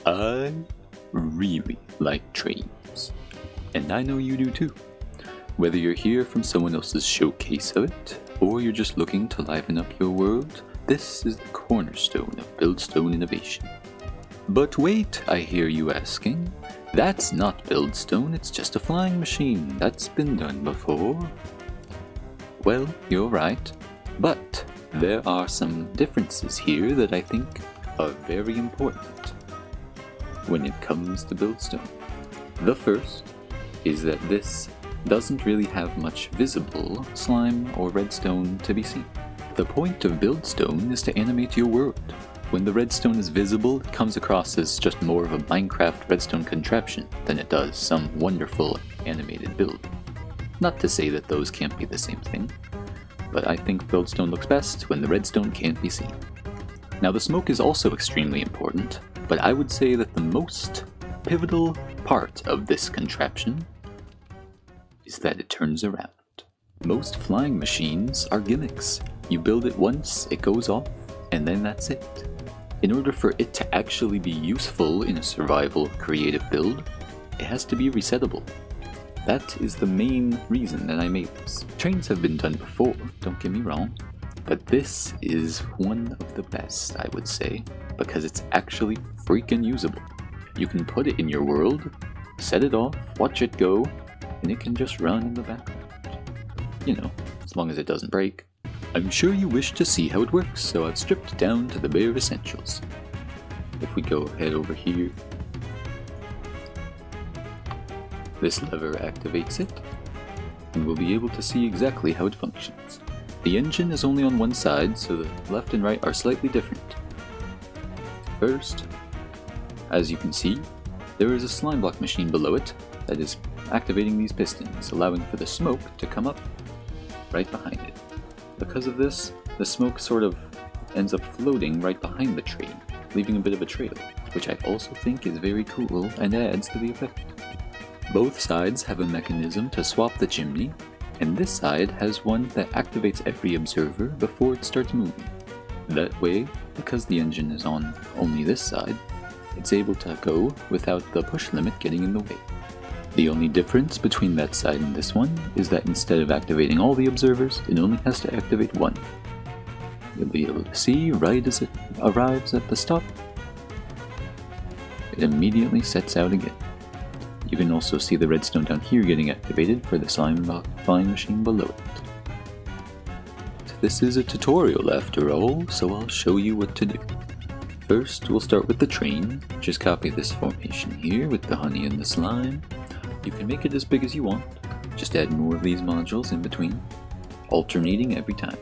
I really like trains, and I know you do too. Whether you're here from someone else's showcase of it, or you're just looking to liven up your world, this is the cornerstone of Buildstone innovation. But wait, I hear you asking, that's not Buildstone, it's just a flying machine, that's been done before. Well, you're right, but there are some differences here that I think are very important when it comes to Buildstone. The first is that this doesn't really have much visible slime or redstone to be seen. The point of Buildstone is to animate your world. When the redstone is visible, it comes across as just more of a Minecraft redstone contraption than it does some wonderful animated build. Not to say that those can't be the same thing, but I think Buildstone looks best when the redstone can't be seen. Now the smoke is also extremely important, but I would say that the most pivotal part of this contraption is that it turns around. Most flying machines are gimmicks. You build it once, it goes off, and then that's it. In order for it to actually be useful in a survival creative build, it has to be resettable. That is the main reason that I made this. Trains have been done before, don't get me wrong, but this is one of the best, I would say, because it's actually freaking usable. You can put it in your world, set it off, watch it go, and it can just run in the background. You know, as long as it doesn't break. I'm sure you wish to see how it works, so I've stripped down to the bare essentials. If we go ahead over here, this lever activates it, and we'll be able to see exactly how it functions. The engine is only on one side, so the left and right are slightly different. First, as you can see, there is a slime block machine below it that is activating these pistons, allowing for the smoke to come up right behind it. Because of this, the smoke sort of ends up floating right behind the train, leaving a bit of a trail, which I also think is very cool and adds to the effect. Both sides have a mechanism to swap the chimney, and this side has one that activates every observer before it starts moving. That way, because the engine is on only this side, it's able to go without the push limit getting in the way. The only difference between that side and this one is that instead of activating all the observers, it only has to activate one. You'll be able to see right as it arrives at the stop, it immediately sets out again. You can also see the redstone down here getting activated for the slime flying machine below it. This is a tutorial after all, so I'll show you what to do. First, we'll start with the train. Just copy this formation here with the honey and the slime. You can make it as big as you want, just add more of these modules in between, alternating every time.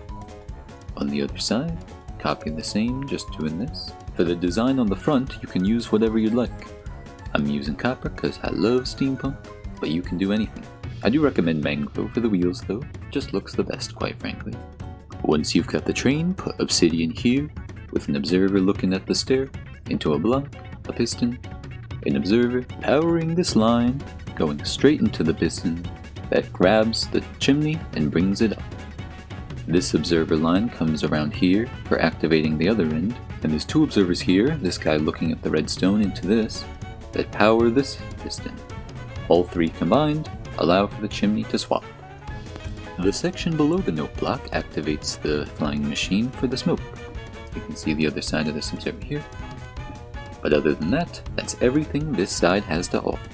On the other side, copy the same, just doing this. For the design on the front, you can use whatever you'd like. I'm using copper because I love steampunk, but you can do anything. I do recommend mango for the wheels though, just looks the best quite frankly. Once you've got the train, put obsidian here, with an observer looking at the stair, into a block, a piston, an observer powering this line, going straight into the piston that grabs the chimney and brings it up. This observer line comes around here for activating the other end, and there's two observers here, this guy looking at the redstone into this, that power this piston. All three combined allow for the chimney to swap. The section below the note block activates the flying machine for the smoke. You can see the other side of this observer here. But other than that, that's everything this side has to offer.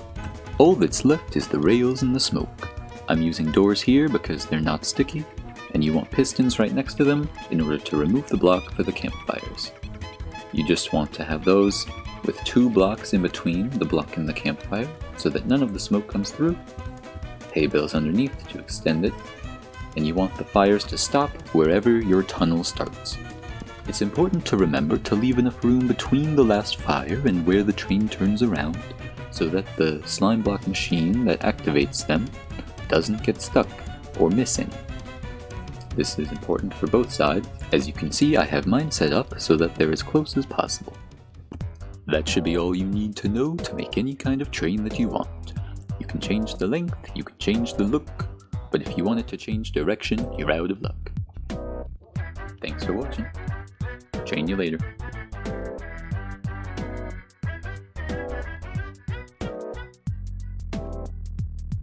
All that's left is the rails and the smoke. I'm using doors here because they're not sticky, and you want pistons right next to them in order to remove the block for the campfires. You just want to have those with two blocks in between the block and the campfire so that none of the smoke comes through, hay bales underneath to extend it, and you want the fires to stop wherever your tunnel starts. It's important to remember to leave enough room between the last fire and where the train turns around so that the slime block machine that activates them doesn't get stuck or miss any. This is important for both sides. As you can see, I have mine set up so that they're as close as possible. That should be all you need to know to make any kind of train that you want. You can change the length, you can change the look, but if you want it to change direction, you're out of luck. Thanks for watching. Train you later.